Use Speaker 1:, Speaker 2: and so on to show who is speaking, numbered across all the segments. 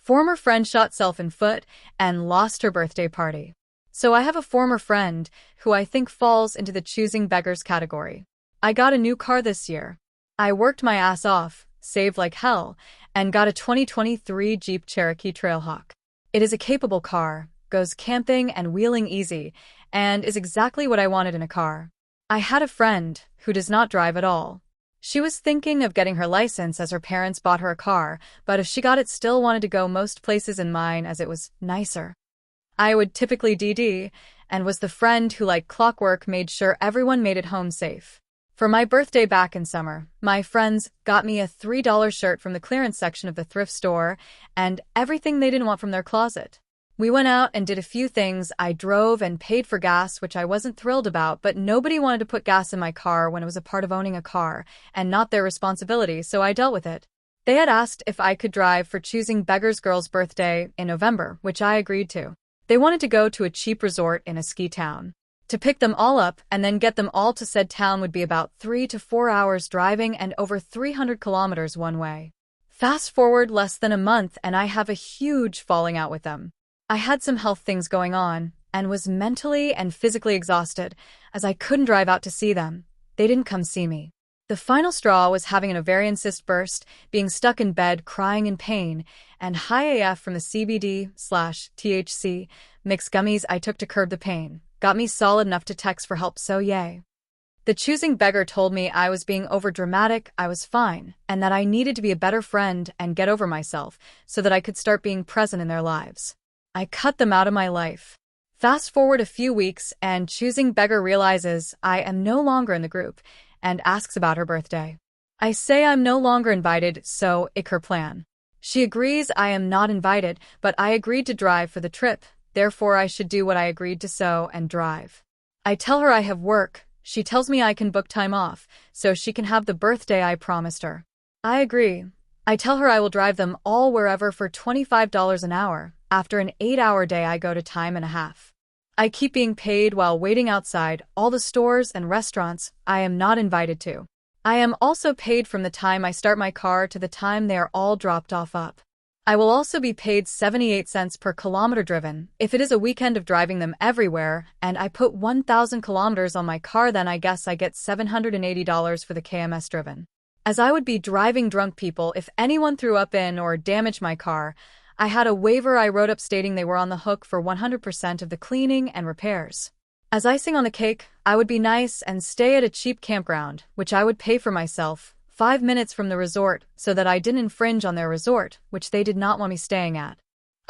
Speaker 1: Former friend shot self in foot and lost her birthday party. So I have a former friend who I think falls into the choosing beggars category. I got a new car this year. I worked my ass off, saved like hell, and got a 2023 Jeep Cherokee Trailhawk. It is a capable car, goes camping and wheeling easy, and is exactly what I wanted in a car. I had a friend who does not drive at all. She was thinking of getting her license as her parents bought her a car, but if she got it, still wanted to go most places in mine as it was nicer. I would typically DD, and was the friend who like clockwork made sure everyone made it home safe. For my birthday back in summer, my friends got me a $3 shirt from the clearance section of the thrift store and everything they didn't want from their closet. We went out and did a few things. I drove and paid for gas, which I wasn't thrilled about, but nobody wanted to put gas in my car when it was a part of owning a car and not their responsibility, so I dealt with it. They had asked if I could drive for choosing Beggars girl's birthday in November, which I agreed to. They wanted to go to a cheap resort in a ski town. To pick them all up and then get them all to said town would be about 3 to 4 hours driving and over 300 kilometers one way. Fast forward less than a month and I have a huge falling out with them. I had some health things going on and was mentally and physically exhausted as I couldn't drive out to see them. They didn't come see me. The final straw was having an ovarian cyst burst, being stuck in bed crying in pain, and high AF from the CBD/THC mixed gummies I took to curb the pain. Got me solid enough to text for help, so yay. The choosing beggar told me I was being overdramatic, I was fine, and that I needed to be a better friend and get over myself so that I could start being present in their lives. I cut them out of my life. Fast forward a few weeks and choosing beggar realizes I am no longer in the group and asks about her birthday. I say I'm no longer invited, so ick her plan. She agrees I am not invited, but I agreed to drive for the trip, therefore I should do what I agreed to so and drive. I tell her I have work. She tells me I can book time off, so she can have the birthday I promised her. I agree. I tell her I will drive them all wherever for $25 an hour. After an 8-hour day, I go to time and a half. I keep being paid while waiting outside all the stores and restaurants I am not invited to. I am also paid from the time I start my car to the time they are all dropped off up. I will also be paid 78 cents per kilometer driven if it is a weekend of driving them everywhere, and I put 1,000 kilometers on my car, then I guess I get $780 for the KMS driven. As I would be driving drunk people if anyone threw up in or damaged my car. I had a waiver I wrote up stating they were on the hook for 100% of the cleaning and repairs. As icing on the cake, I would be nice and stay at a cheap campground, which I would pay for myself, 5 minutes from the resort, so that I didn't infringe on their resort, which they did not want me staying at.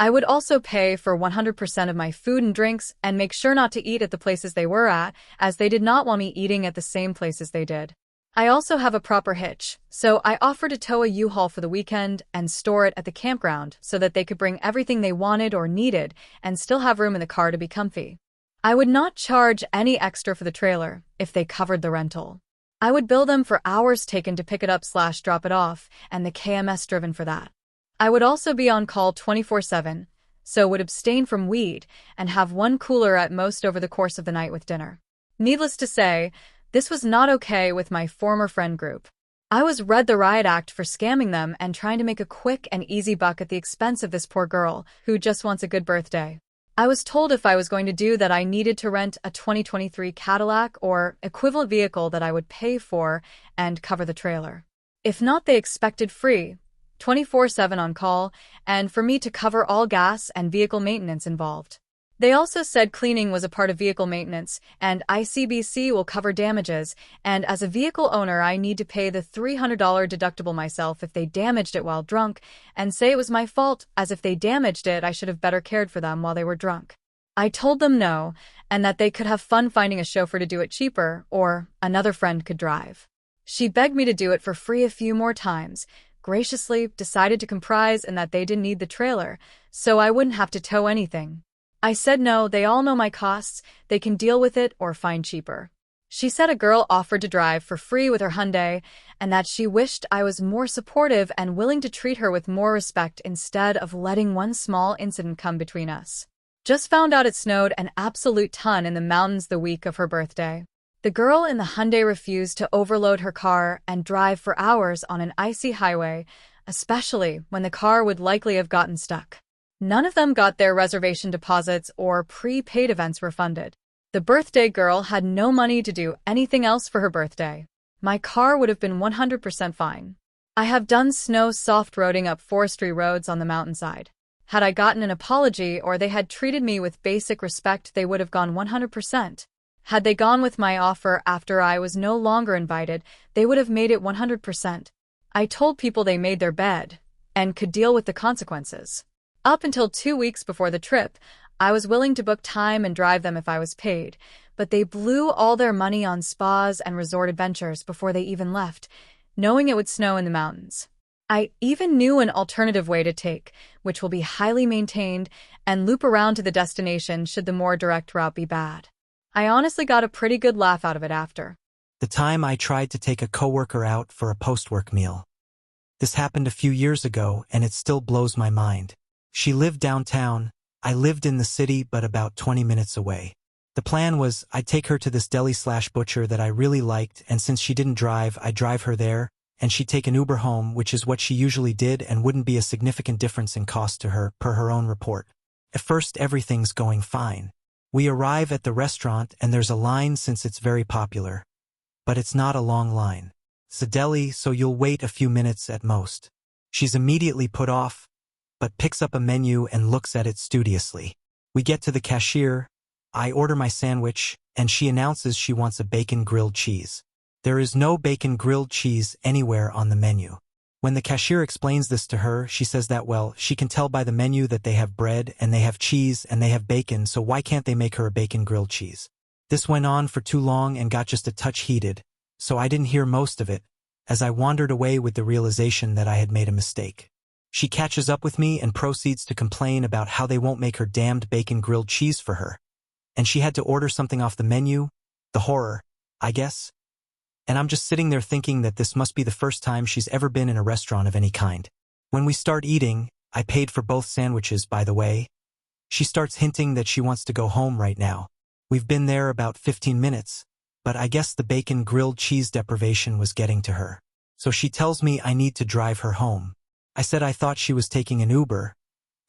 Speaker 1: I would also pay for 100% of my food and drinks and make sure not to eat at the places they were at, as they did not want me eating at the same places they did. I also have a proper hitch, so I offered to tow a U-Haul for the weekend and store it at the campground so that they could bring everything they wanted or needed and still have room in the car to be comfy. I would not charge any extra for the trailer if they covered the rental. I would bill them for hours taken to pick it up/drop it off and the KMS driven for that. I would also be on call 24/7, so would abstain from weed and have one cooler at most over the course of the night with dinner. Needless to say, this was not okay with my former friend group. I was read the riot act for scamming them and trying to make a quick and easy buck at the expense of this poor girl who just wants a good birthday. I was told if I was going to do that I needed to rent a 2023 Cadillac or equivalent vehicle that I would pay for and cover the trailer. If not, they expected free, 24/7 on call, and for me to cover all gas and vehicle maintenance involved. They also said cleaning was a part of vehicle maintenance, and ICBC will cover damages, and as a vehicle owner I need to pay the $300 deductible myself if they damaged it while drunk, and say it was my fault, as if they damaged it I should have better cared for them while they were drunk. I told them no, and that they could have fun finding a chauffeur to do it cheaper, or another friend could drive. She begged me to do it for free a few more times, graciously decided to comprise and that they didn't need the trailer, so I wouldn't have to tow anything. I said no, they all know my costs, they can deal with it or find cheaper. She said a girl offered to drive for free with her Hyundai, and that she wished I was more supportive and willing to treat her with more respect instead of letting one small incident come between us. Just found out it snowed an absolute ton in the mountains the week of her birthday. The girl in the Hyundai refused to overload her car and drive for hours on an icy highway especially when the car would likely have gotten stuck. None of them got their reservation deposits or prepaid events refunded. The birthday girl had no money to do anything else for her birthday. My car would have been 100% fine. I have done snow soft roading up forestry roads on the mountainside. Had I gotten an apology or they had treated me with basic respect, they would have gone 100%. Had they gone with my offer after I was no longer invited, they would have made it 100%. I told people they made their bed and could deal with the consequences. Up until 2 weeks before the trip, I was willing to book time and drive them if I was paid, but they blew all their money on spas and resort adventures before they even left, knowing it would snow in the mountains. I even knew an alternative way to take, which will be highly maintained, and loop around to the destination should the more direct route be bad. I honestly got a pretty good laugh out of it after.
Speaker 2: The time I tried to take a coworker out for a post-work meal. This happened a few years ago, and it still blows my mind. She lived downtown. I lived in the city, but about 20 minutes away. The plan was I'd take her to this deli/butcher that I really liked, and since she didn't drive, I'd drive her there, and she'd take an Uber home, which is what she usually did and wouldn't be a significant difference in cost to her, per her own report. At first, everything's going fine. We arrive at the restaurant, and there's a line since it's very popular. But it's not a long line. It's a deli, so you'll wait a few minutes at most. She's immediately put off, but picks up a menu and looks at it studiously. We get to the cashier. I order my sandwich, and she announces she wants a bacon grilled cheese. There is no bacon grilled cheese anywhere on the menu. When the cashier explains this to her, she says that, well, she can tell by the menu that they have bread, and they have cheese, and they have bacon, so why can't they make her a bacon grilled cheese? This went on for too long and got just a touch heated, so I didn't hear most of it, as I wandered away with the realization that I had made a mistake. She catches up with me and proceeds to complain about how they won't make her damned bacon grilled cheese for her. And she had to order something off the menu. The horror, I guess. And I'm just sitting there thinking that this must be the first time she's ever been in a restaurant of any kind. When we start eating, I paid for both sandwiches, by the way. She starts hinting that she wants to go home right now. We've been there about 15 minutes, but I guess the bacon grilled cheese deprivation was getting to her. So she tells me I need to drive her home. I said I thought she was taking an Uber,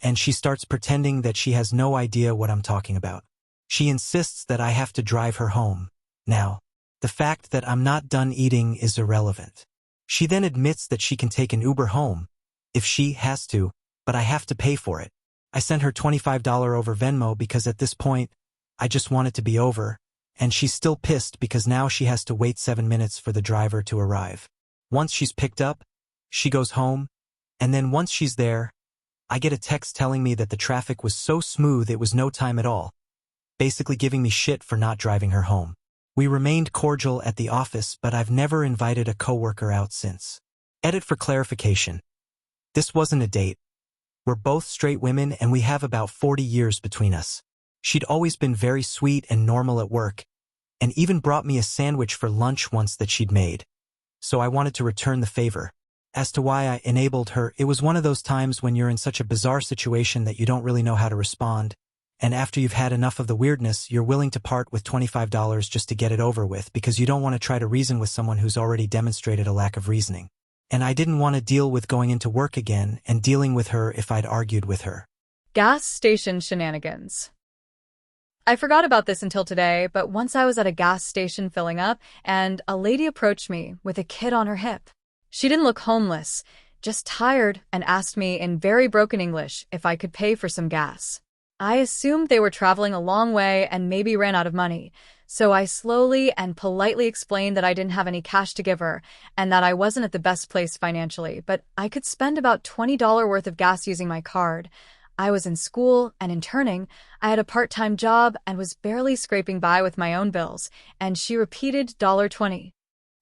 Speaker 2: and she starts pretending that she has no idea what I'm talking about. She insists that I have to drive her home. Now, the fact that I'm not done eating is irrelevant. She then admits that she can take an Uber home, if she has to, but I have to pay for it. I sent her $25 over Venmo because at this point, I just want it to be over, and she's still pissed because now she has to wait 7 minutes for the driver to arrive. Once she's picked up, she goes home, and then once she's there, I get a text telling me that the traffic was so smooth it was no time at all, basically giving me shit for not driving her home. We remained cordial at the office, but I've never invited a coworker out since. Edit for clarification. This wasn't a date. We're both straight women and we have about 40 years between us. She'd always been very sweet and normal at work, and even brought me a sandwich for lunch once that she'd made. So I wanted to return the favor. As to why I enabled her, it was one of those times when you're in such a bizarre situation that you don't really know how to respond, and after you've had enough of the weirdness, you're willing to part with $25 just to get it over with because you don't want to try to reason with someone who's already demonstrated a lack of reasoning. And I didn't want to deal with going into work again and dealing with her if I'd argued with her.
Speaker 1: Gas station shenanigans. I forgot about this until today, but once I was at a gas station filling up, and a lady approached me with a kid on her hip. She didn't look homeless, just tired, and asked me in very broken English if I could pay for some gas. I assumed they were traveling a long way and maybe ran out of money, so I slowly and politely explained that I didn't have any cash to give her and that I wasn't at the best place financially, but I could spend about $20 worth of gas using my card. I was in school and interning, I had a part-time job and was barely scraping by with my own bills, and she repeated $20.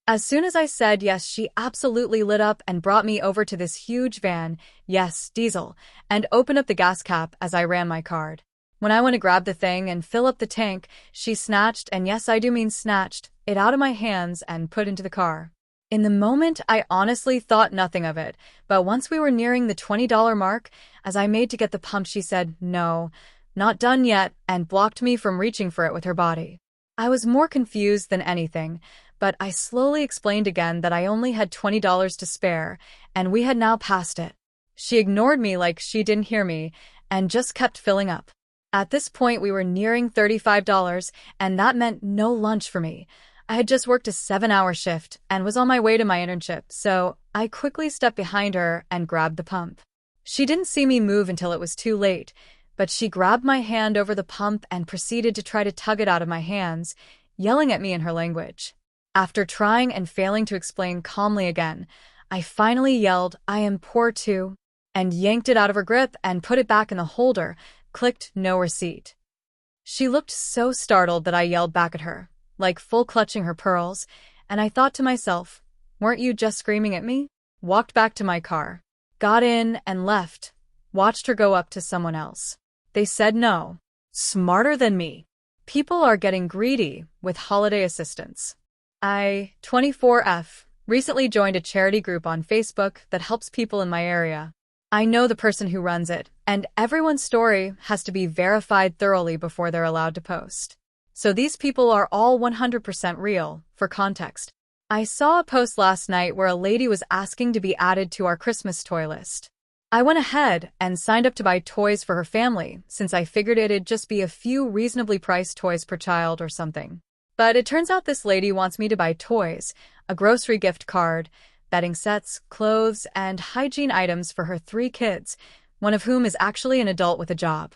Speaker 1: As soon as I said yes, she absolutely lit up and brought me over to this huge van, yes, diesel, and opened up the gas cap as I ran my card. When I went to grab the thing and fill up the tank, she snatched, and yes, I do mean snatched, it out of my hands and put into the car. In the moment, I honestly thought nothing of it, but once we were nearing the $20 mark, as I made to get the pump, she said, "No, not done yet," and blocked me from reaching for it with her body. I was more confused than anything, but I slowly explained again that I only had $20 to spare, and we had now passed it. She ignored me like she didn't hear me, and just kept filling up. At this point, we were nearing $35, and that meant no lunch for me. I had just worked a 7-hour shift and was on my way to my internship, so I quickly stepped behind her and grabbed the pump. She didn't see me move until it was too late, but she grabbed my hand over the pump and proceeded to try to tug it out of my hands, yelling at me in her language. After trying and failing to explain calmly again, I finally yelled, "I am poor too," and yanked it out of her grip and put it back in the holder, clicked no receipt. She looked so startled that I yelled back at her, like full clutching her pearls, and I thought to myself, weren't you just screaming at me? Walked back to my car, got in and left, watched her go up to someone else. They said no. Smarter than me. People are getting greedy with holiday assistance. I, 24F, recently joined a charity group on Facebook that helps people in my area. I know the person who runs it, and everyone's story has to be verified thoroughly before they're allowed to post. So these people are all 100% real. For context, I saw a post last night where a lady was asking to be added to our Christmas toy list. I went ahead and signed up to buy toys for her family, since I figured it'd just be a few reasonably priced toys per child or something. But it turns out this lady wants me to buy toys, a grocery gift card, bedding sets, clothes, and hygiene items for her 3 kids, one of whom is actually an adult with a job.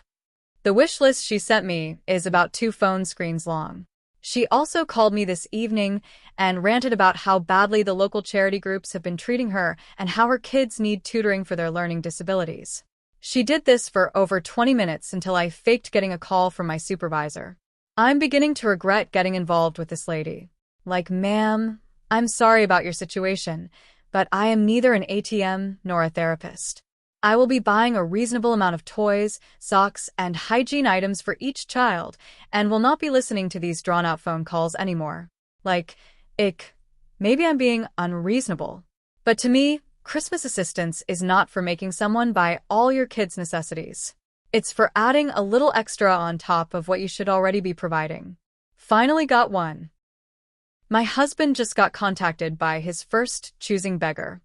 Speaker 1: The wish list she sent me is about 2 phone screens long. She also called me this evening and ranted about how badly the local charity groups have been treating her and how her kids need tutoring for their learning disabilities. She did this for over 20 minutes until I faked getting a call from my supervisor. I'm beginning to regret getting involved with this lady. Like, ma'am, I'm sorry about your situation, but I am neither an ATM nor a therapist. I will be buying a reasonable amount of toys, socks, and hygiene items for each child, and will not be listening to these drawn-out phone calls anymore. Like, maybe I'm being unreasonable. But to me, Christmas assistance is not for making someone buy all your kids' necessities. It's for adding a little extra on top of what you should already be providing. Finally got one. My husband just got contacted by his first choosing beggar.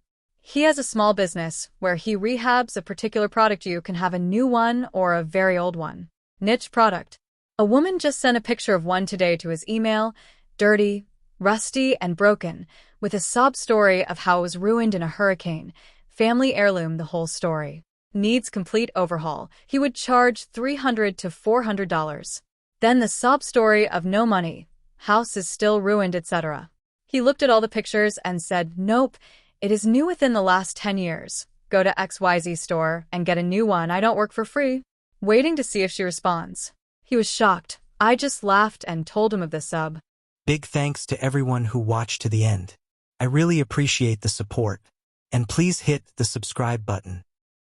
Speaker 1: He has a small business where he rehabs a particular product. You can have a new one or a very old one. Niche product. A woman just sent a picture of one today to his email, dirty, rusty, and broken, with a sob story of how it was ruined in a hurricane. Family heirloom, the whole story. Needs complete overhaul. He would charge $300 to $400. Then the sob story of no money. House is still ruined, etc. He looked at all the pictures and said, nope. It is new within the last 10 years. Go to XYZ store and get a new one. I don't work for free. Waiting to see if she responds. He was shocked. I just laughed and told him of the sub.
Speaker 2: Big thanks to everyone who watched to the end. I really appreciate the support. And please hit the subscribe button.